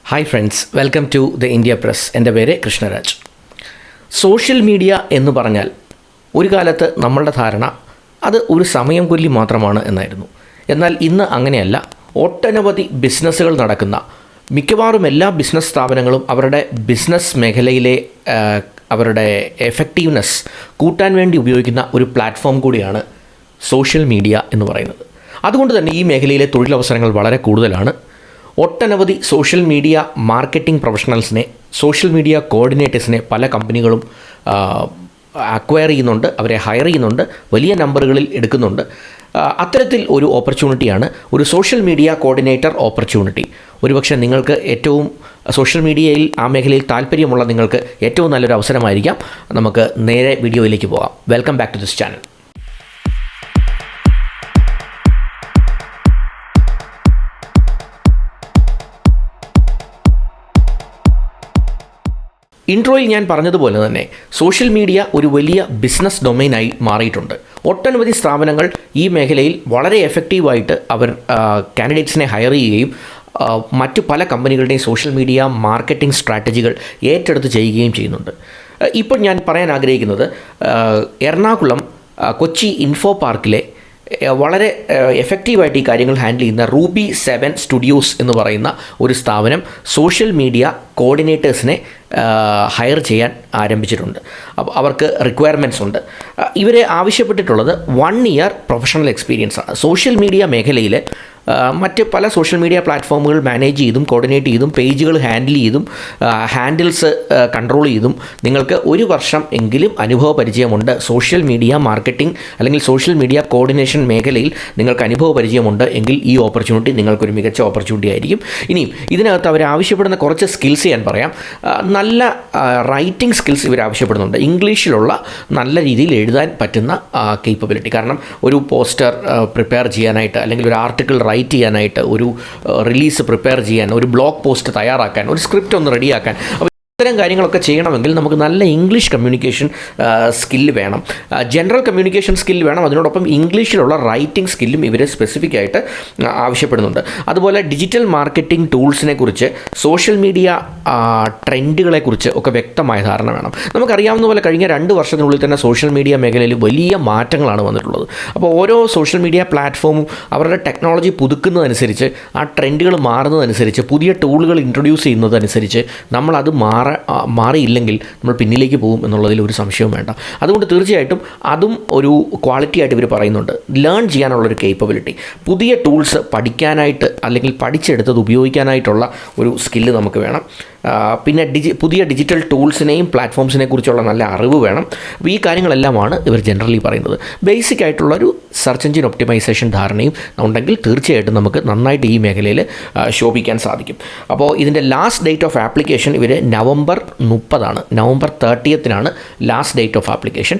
Hi friends, welcome to the India press. എൻ്റെ പേര് Krishnaraj. Social media എന്ന് പറഞ്ഞാൽ ഒരു കാലത്ത് നമ്മളുടെ ധാരണ അത് ഒരു സമയം കൊല്ലി മാത്രമാണ് എന്നായിരുന്നു. എന്നാൽ ഇന്ന് അങ്ങനെയല്ല. ഒട്ടനവധി ബിസിനസ്സുകൾ നടക്കുന്ന മിക്കവാറും എല്ലാ ബിസിനസ് സ്ഥാപനങ്ങളും അവരുടെ ബിസിനസ് മേഖലയിലെ അവരുടെ എഫക്റ്റീവ്നെസ് കൂട്ടാൻ വേണ്ടി ഉപയോഗിക്കുന്ന ഒരു പ്ലാറ്റ്ഫോം കൂടിയാണ് സോഷ്യൽ മീഡിയ എന്ന് പറയുന്നത്. അതുകൊണ്ട് തന്നെ ഈ മേഖലയിലെ തൊഴിലവസരങ്ങൾ വളരെ കൂടുതലാണ്. ഒട്ടനവധി സോഷ്യൽ മീഡിയ മാർക്കറ്റിംഗ് പ്രൊഫഷണൽസിനെ, സോഷ്യൽ മീഡിയ കോർഡിനേറ്റേഴ്സിനെ പല കമ്പനികളും അക്വയർ ചെയ്യുന്നുണ്ട്, അവരെ ഹയർ ചെയ്യുന്നുണ്ട്, വലിയ നമ്പറുകളിൽ എടുക്കുന്നുണ്ട്. അത്തരത്തിൽ ഒരു ഓപ്പർച്യൂണിറ്റിയാണ് ഒരു സോഷ്യൽ മീഡിയ കോർഡിനേറ്റർ ഓപ്പർച്യൂണിറ്റി. ഒരുപക്ഷെ നിങ്ങൾക്ക് ഏറ്റവും സോഷ്യൽ മീഡിയയിൽ ആ മേഖലയിൽ താല്പര്യമുള്ള നിങ്ങൾക്ക് ഏറ്റവും നല്ലൊരു അവസരമായിരിക്കാം. നമുക്ക് നേരെ വീഡിയോയിലേക്ക് പോകാം. Welcome back to this channel. ഇൻട്രോയിൽ ഞാൻ പറഞ്ഞതുപോലെ തന്നെ സോഷ്യൽ മീഡിയ ഒരു വലിയ ബിസിനസ് ഡൊമൈനായി മാറിയിട്ടുണ്ട്. ഒട്ടനവധി സ്ഥാപനങ്ങൾ ഈ മേഖലയിൽ വളരെ എഫക്റ്റീവായിട്ട് അവർ കാൻഡിഡേറ്റ്സിനെ ഹയർ ചെയ്യുകയും മറ്റു പല കമ്പനികളുടെയും സോഷ്യൽ മീഡിയ മാർക്കറ്റിംഗ് സ്ട്രാറ്റജികൾ ഏറ്റെടുത്ത് ചെയ്യുകയും ചെയ്യുന്നുണ്ട്. ഇപ്പോൾ ഞാൻ പറയാൻ ആഗ്രഹിക്കുന്നത് എറണാകുളം കൊച്ചി ഇൻഫോ പാർക്കിലെ വളരെ എഫക്റ്റീവായിട്ട് ഈ കാര്യങ്ങൾ ഹാൻഡിൽ ചെയ്യുന്ന റൂബി 7 സ്റ്റുഡിയോസ് എന്ന് പറയുന്ന ഒരു സ്ഥാപനം സോഷ്യൽ മീഡിയ കോർഡിനേറ്റേഴ്സിനെ ഹയർ ചെയ്യാൻ ആരംഭിച്ചിട്ടുണ്ട്. അപ്പോൾ അവർക്ക് റിക്വയർമെൻറ്റ്സ് ഉണ്ട്. ഇവരെ ആവശ്യപ്പെട്ടിട്ടുള്ളത് 1 ഇയർ പ്രൊഫഷണൽ എക്സ്പീരിയൻസ് ആണ്. സോഷ്യൽ മീഡിയ മേഖലയിൽ മറ്റ് പല സോഷ്യൽ മീഡിയ പ്ലാറ്റ്ഫോമുകൾ മാനേജ് ചെയ്തും കോർഡിനേറ്റ് ചെയ്തും പേജുകൾ ഹാൻഡിൽ ചെയ്തും ഹാൻഡിൽസ് കൺട്രോൾ ചെയ്തും നിങ്ങൾക്ക് 1 വർഷം എങ്കിലും അനുഭവ പരിചയമുണ്ട്. സോഷ്യൽ മീഡിയ മാർക്കറ്റിംഗ് അല്ലെങ്കിൽ സോഷ്യൽ മീഡിയ കോർഡിനേഷൻ മേഖലയിൽ നിങ്ങൾക്ക് അനുഭവ പരിചയമുണ്ട് എങ്കിൽ ഈ ഓപ്പർച്യൂണിറ്റി നിങ്ങൾക്കൊരു മികച്ച ഓപ്പർച്യൂണിറ്റി ആയിരിക്കും. ഇനിയും ഇതിനകത്ത് അവർ ആവശ്യപ്പെടുന്ന കുറച്ച് സ്കിൽസ് ഞാൻ പറയാം. നല്ല റൈറ്റിംഗ് സ്കിൽസ് ഇവർ ആവശ്യപ്പെടുന്നുണ്ട്. ഇംഗ്ലീഷിലുള്ള നല്ല രീതിയിൽ എഴുതാൻ പറ്റുന്ന കേപ്പബിലിറ്റി. കാരണം ഒരു പോസ്റ്റർ പ്രിപ്പയർ ചെയ്യാനായിട്ട്, അല്ലെങ്കിൽ ഒരു ആർട്ടിക്കിൾ റൈറ്റ് ചെയ്യാനായിട്ട്, ഒരു റിലീസ് പ്രിപ്പയർ ചെയ്യാൻ, ഒരു ബ്ലോഗ് പോസ്റ്റ് തയ്യാറാക്കാൻ, ഒരു സ്ക്രിപ്റ്റ് ഒന്ന് റെഡിയാക്കാൻ, ഇത്തരം കാര്യങ്ങളൊക്കെ ചെയ്യണമെങ്കിൽ നമുക്ക് നല്ല ഇംഗ്ലീഷ് കമ്മ്യൂണിക്കേഷൻ സ്കില്ല് വേണം, ജനറൽ കമ്മ്യൂണിക്കേഷൻ സ്കില്ല് വേണം. അതിനോടൊപ്പം ഇംഗ്ലീഷിലുള്ള റൈറ്റിംഗ് സ്കില്ലും ഇവർ സ്പെസിഫിക് ആയിട്ട് ആവശ്യപ്പെടുന്നുണ്ട്. അതുപോലെ ഡിജിറ്റൽ മാർക്കറ്റിംഗ് ടൂൾസിനെ കുറിച്ച്, സോഷ്യൽ മീഡിയ ട്രെൻഡുകളെക്കുറിച്ച് ഒക്കെ വ്യക്തമായ ധാരണ വേണം. നമുക്കറിയാവുന്ന പോലെ കഴിഞ്ഞ 2 വർഷത്തിനുള്ളിൽ തന്നെ സോഷ്യൽ മീഡിയ മേഖലയിൽ വലിയ മാറ്റങ്ങളാണ് വന്നിട്ടുള്ളത്. അപ്പോൾ ഓരോ സോഷ്യൽ മീഡിയ പ്ലാറ്റ്ഫോമും അവരുടെ ടെക്നോളജി പുതുക്കുന്നതനുസരിച്ച്, ആ ട്രെൻഡുകൾ മാറുന്നതനുസരിച്ച്, പുതിയ ടൂളുകൾ ഇൻട്രൊഡ്യൂസ് ചെയ്യുന്നതനുസരിച്ച് നമ്മളത് മാറിയില്ലെങ്കിൽ നമ്മൾ പിന്നിലേക്ക് പോകും എന്നുള്ളതിൽ ഒരു സംശയവും വേണ്ട. അതുകൊണ്ട് തീർച്ചയായിട്ടും അതും ഒരു ക്വാളിറ്റി ആയിട്ട് ഇവർ പറയുന്നുണ്ട്. ലേൺ ചെയ്യാനുള്ളൊരു കേപ്പബിലിറ്റി, പുതിയ ടൂൾസ് പഠിക്കാനായിട്ട് അല്ലെങ്കിൽ പഠിച്ചെടുത്തത് ഉപയോഗിക്കാനായിട്ടുള്ള ഒരു സ്കില്ല് നമുക്ക് വേണം. പിന്നെ പുതിയ ഡിജിറ്റൽ ടൂൾസിനെയും പ്ലാറ്റ്ഫോംസിനെ കുറിച്ചുള്ള നല്ല അറിവ് വേണം. അപ്പോൾ ഈ കാര്യങ്ങളെല്ലാമാണ് ഇവർ ജനറലി പറയുന്നത്. ബേസിക് ആയിട്ടുള്ളൊരു സെർച്ച് എഞ്ചിൻ ഒപ്റ്റിമൈസേഷൻ ധാരണയും ഉണ്ടെങ്കിൽ തീർച്ചയായിട്ടും നമുക്ക് നന്നായിട്ട് ഈ മേഖലയിൽ ശോഭിക്കാൻ സാധിക്കും. അപ്പോൾ ഇതിൻ്റെ ലാസ്റ്റ് ഡേറ്റ് ഓഫ് ആപ്ലിക്കേഷൻ ഇവർ November 30 November 30 last date of application.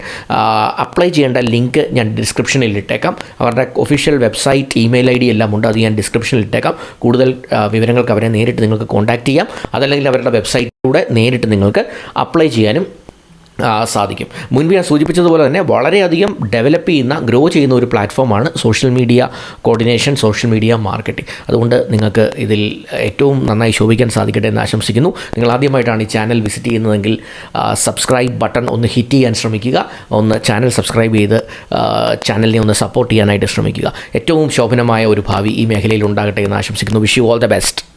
Apply ചെയ്യേണ്ട ലിങ്ക് ഞാൻ ഡിസ്ക്രിപ്ഷനിൽ ഇട്ടേക്കാം. അവരുടെ ഒഫീഷ്യൽ വെബ്സൈറ്റ്, ഇമെയിൽ ID എല്ലാം ഉണ്ട്. അത് ഞാൻ ഡിസ്ക്രിപ്ഷനിൽ ഇട്ടേക്കാം. കൂടുതൽ വിവരങ്ങൾക്ക് അവരെ നേരിട്ട് നിങ്ങൾക്ക് കോൺടാക്റ്റ് ചെയ്യാം. അതല്ലെങ്കിൽ അവരുടെ വെബ്സൈറ്റിലൂടെ നേരിട്ട് നിങ്ങൾക്ക് അപ്ലൈ ചെയ്യാനും സാധിക്കും. മുൻപ് ഞാൻ സൂചിപ്പിച്ചതുപോലെ തന്നെ വളരെയധികം ഡെവലപ്പ് ചെയ്യുന്ന, ഗ്രോ ചെയ്യുന്ന ഒരു പ്ലാറ്റ്ഫോമാണ് social media coordination, social media marketing. അതുകൊണ്ട് നിങ്ങൾക്ക് ഇതിൽ ഏറ്റവും നന്നായി ശോഭിക്കാൻ സാധിക്കട്ടെ എന്ന് ആശംസിക്കുന്നു. നിങ്ങൾ ആദ്യമായിട്ടാണ് ഈ ചാനൽ വിസിറ്റ് ചെയ്യുന്നതെങ്കിൽ സബ്സ്ക്രൈബ് ബട്ടൺ ഒന്ന് ഹിറ്റ് ചെയ്യാൻ ശ്രമിക്കുക. ഒന്ന് ചാനൽ സബ്സ്ക്രൈബ് ചെയ്ത് ചാനലിനെ ഒന്ന് സപ്പോർട്ട് ചെയ്യാനായിട്ട് ശ്രമിക്കുക. ഏറ്റവും ശോഭനമായ ഒരു ഭാവി ഈ മേഖലയിൽ ഉണ്ടാകട്ടെ എന്ന് ആശംസിക്കുന്നു. Wish you all the best.